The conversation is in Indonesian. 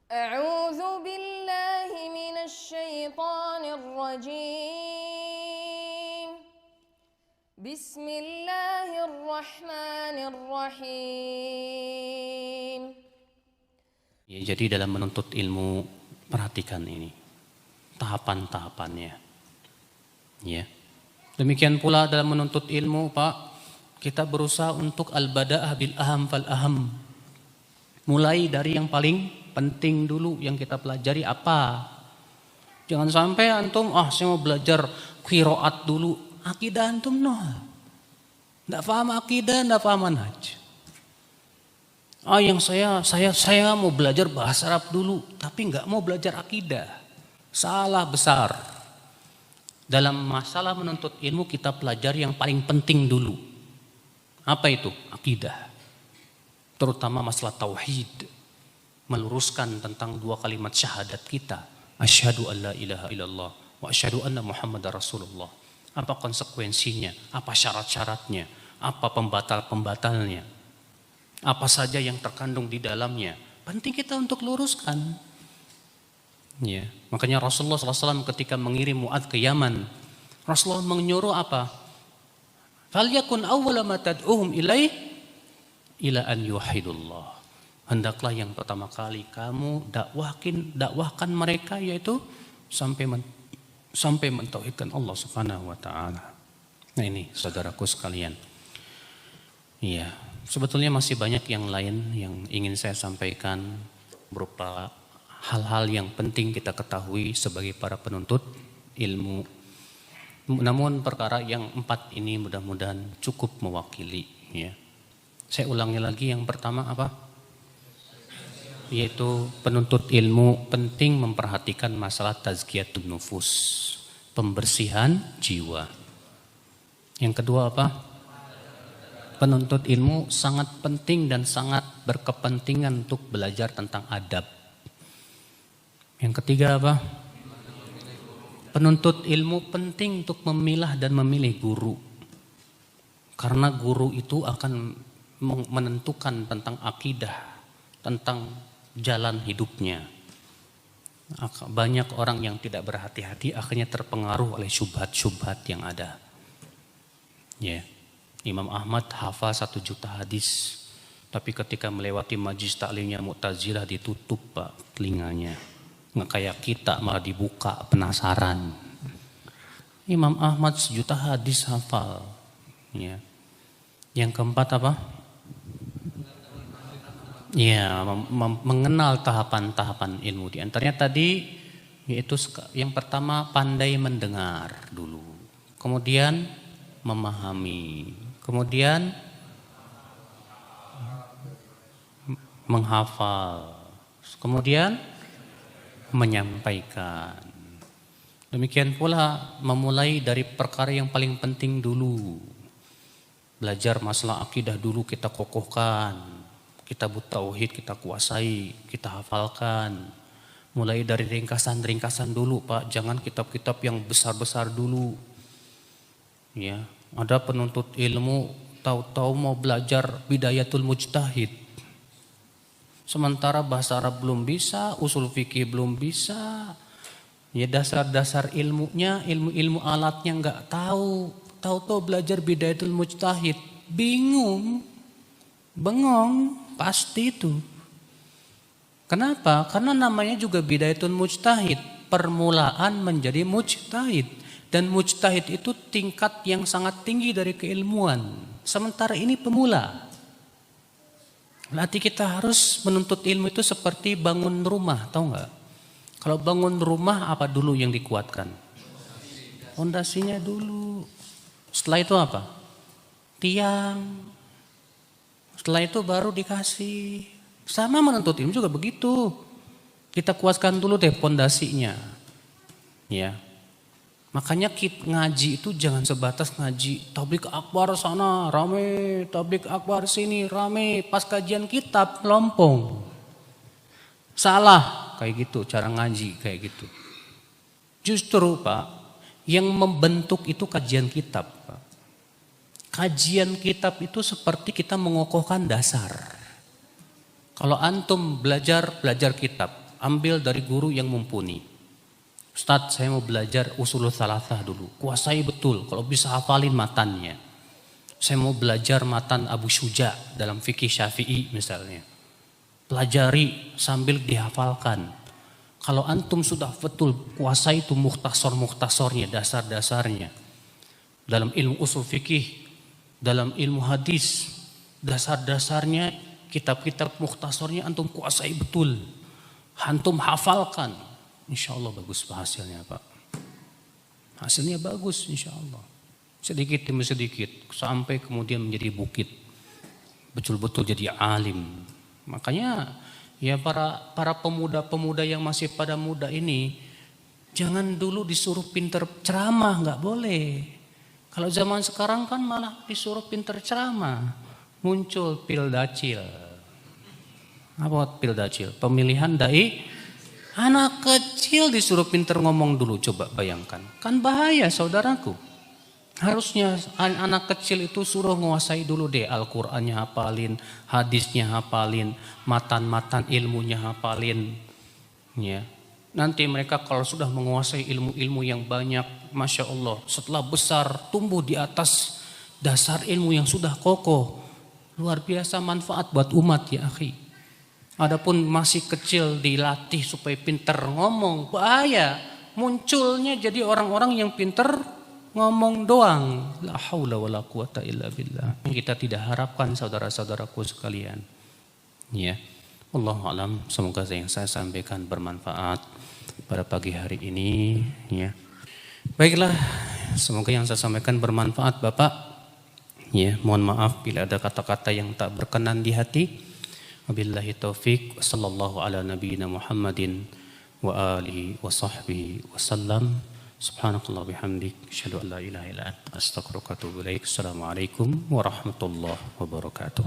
A'udzu billahi minasy syaithanir rajim. Bismillahirrahmanirrahim. Ya, jadi dalam menuntut ilmu, perhatikan ini tahapan-tahapannya. Ya. Demikian pula dalam menuntut ilmu, Pak, kita berusaha untuk al-bada'ah bil aham fal aham. Mulai dari yang paling penting dulu yang kita pelajari apa. Jangan sampai antum, saya mau belajar qiraat dulu. Akidah antum nggak paham akidah, nggak paham manhaj. Yang saya mau belajar bahasa Arab dulu, tapi nggak mau belajar akidah. Salah besar. Dalam masalah menuntut ilmu kita pelajari yang paling penting dulu. Apa itu? Akidah. Terutama masalah tauhid. Meluruskan tentang dua kalimat syahadat kita. Asyhadu an la ilaha illallah wa asyhadu anna Muhammadar Rasulullah. Apa konsekuensinya? Apa syarat-syaratnya? Apa pembatal-pembatalnya? Apa saja yang terkandung di dalamnya? Penting kita untuk luruskan. Ya, makanya Rasulullah SAW ketika mengirim Mu'adz ke Yaman, Rasulullah menyuruh apa? Falyakun awwala ma tad'uhum ilaih ila an yuwahhidullah. Hendaklah yang pertama kali kamu dakwahkan mereka yaitu sampai mentauhidkan Allah Subhanahu wa taala. Nah, ini saudaraku sekalian. Iya, sebetulnya masih banyak yang lain yang ingin saya sampaikan berupa hal-hal yang penting kita ketahui sebagai para penuntut ilmu. Namun perkara yang 4 ini mudah-mudahan cukup mewakili, ya. Saya ulangi lagi, yang pertama apa? Yaitu penuntut ilmu penting memperhatikan masalah tazkiyatun nufus, pembersihan jiwa. Yang kedua apa? Penuntut ilmu sangat penting dan sangat berkepentingan untuk belajar tentang adab. Yang ketiga apa? Penuntut ilmu penting untuk memilah dan memilih guru. Karena guru itu akan menentukan tentang akidah, tentang jalan hidupnya. Banyak orang yang tidak berhati-hati akhirnya terpengaruh oleh syubhat-syubhat yang ada. Ya, Imam Ahmad hafal 1 juta hadis, tapi ketika melewati majlis taklimnya Mu'tazilah ditutup, Pak, telinganya. Nggak kayak kita malah dibuka, penasaran. Imam Ahmad 1 juta hadis hafal. Ya. Yang keempat apa? Ya, mengenal tahapan-tahapan ilmu. Di antaranya tadi yaitu yang pertama pandai mendengar dulu, kemudian memahami, kemudian menghafal, kemudian menyampaikan. Demikian pula memulai dari perkara yang paling penting dulu. Belajar masalah akidah dulu kita kokohkan. Kitab tauhid kita kuasai, kita hafalkan. Mulai dari ringkasan-ringkasan dulu, Pak. Jangan kitab-kitab yang besar-besar dulu. Ya, ada penuntut ilmu tahu-tahu mau belajar bidayatul mujtahid. Sementara bahasa Arab belum bisa, usul fikih belum bisa. Ya, dasar-dasar ilmunya, ilmu-ilmu alatnya enggak tahu. Tahu-tahu belajar bidayatul mujtahid, bingung. Bengong. Pasti itu. Kenapa? Karena namanya juga bidayatul mujtahid. Permulaan menjadi mujtahid. Dan mujtahid itu tingkat yang sangat tinggi dari keilmuan. Sementara ini pemula. Berarti kita harus menuntut ilmu itu seperti bangun rumah. Tahu nggak? Kalau bangun rumah apa dulu yang dikuatkan? Fondasinya dulu. Setelah itu apa? Tiang. Setelah itu baru dikasih. Sama menuntut ilmu juga begitu. Kita kuatkan dulu deh pondasinya. Ya. Makanya ngaji itu jangan sebatas ngaji tablik akbar sana rame, tablik akbar sini rame, pas kajian kitab lompong. Salah kayak gitu cara ngaji kayak gitu. Justru, Pak, yang membentuk itu kajian kitab, Pak. Kajian kitab itu seperti kita mengokohkan dasar. Kalau antum belajar kitab, ambil dari guru yang mumpuni. Ustadz, saya mau belajar usulul thalathah dulu, kuasai betul, kalau bisa hafalin matannya. Saya mau belajar matan Abu Syuja dalam fikih Syafi'i misalnya. Pelajari sambil dihafalkan. Kalau antum sudah betul kuasai itu mukhtasar-mukhtasarnya, dasar-dasarnya. Dalam ilmu usul fikih, dalam ilmu hadis, dasar-dasarnya, kitab-kitab mukhtasarnya antum kuasai betul. Antum hafalkan. Insya Allah bagus hasilnya Pak. Hasilnya bagus insya Allah. Sedikit demi sedikit sampai kemudian menjadi bukit. Betul-betul jadi alim. Makanya ya para pemuda-pemuda yang masih pada muda ini jangan dulu disuruh pinter ceramah, nggak boleh. Kalau zaman sekarang kan malah disuruh pinter ceramah. Muncul pil dacil. Apa pil dacil? Pemilihan dai. Anak kecil disuruh pinter ngomong dulu, coba bayangkan. Kan bahaya saudaraku. Harusnya anak kecil itu suruh menguasai dulu deh Al-Qur'annya hafalin, hadisnya hafalin, matan-matan ilmunya hafalin. Ya. Nanti mereka kalau sudah menguasai ilmu-ilmu yang banyak, Masya Allah, setelah besar tumbuh di atas dasar ilmu yang sudah kokoh. Luar biasa manfaat buat umat ya akhi. Adapun masih kecil dilatih supaya pinter ngomong, bahaya. Munculnya jadi orang-orang yang pinter ngomong doang. La haula wala quwata illa billah. Kita tidak harapkan saudara-saudaraku sekalian. Ya. Wallahu alam, semoga yang saya sampaikan bermanfaat pada pagi hari ini, ya. Baiklah, semoga yang saya sampaikan bermanfaat Bapak. Ya, mohon maaf bila ada kata-kata yang tak berkenan di hati. Wabillahi taufik, sallallahu ala nabiyyina Muhammadin wa alihi wa sahbihi wasallam. Subhanakallah bihamdik, asyhadu an la ilaha illa anta, astaghfiruka wa atubu ilaik. Assalamualaikum warahmatullahi wabarakatuh.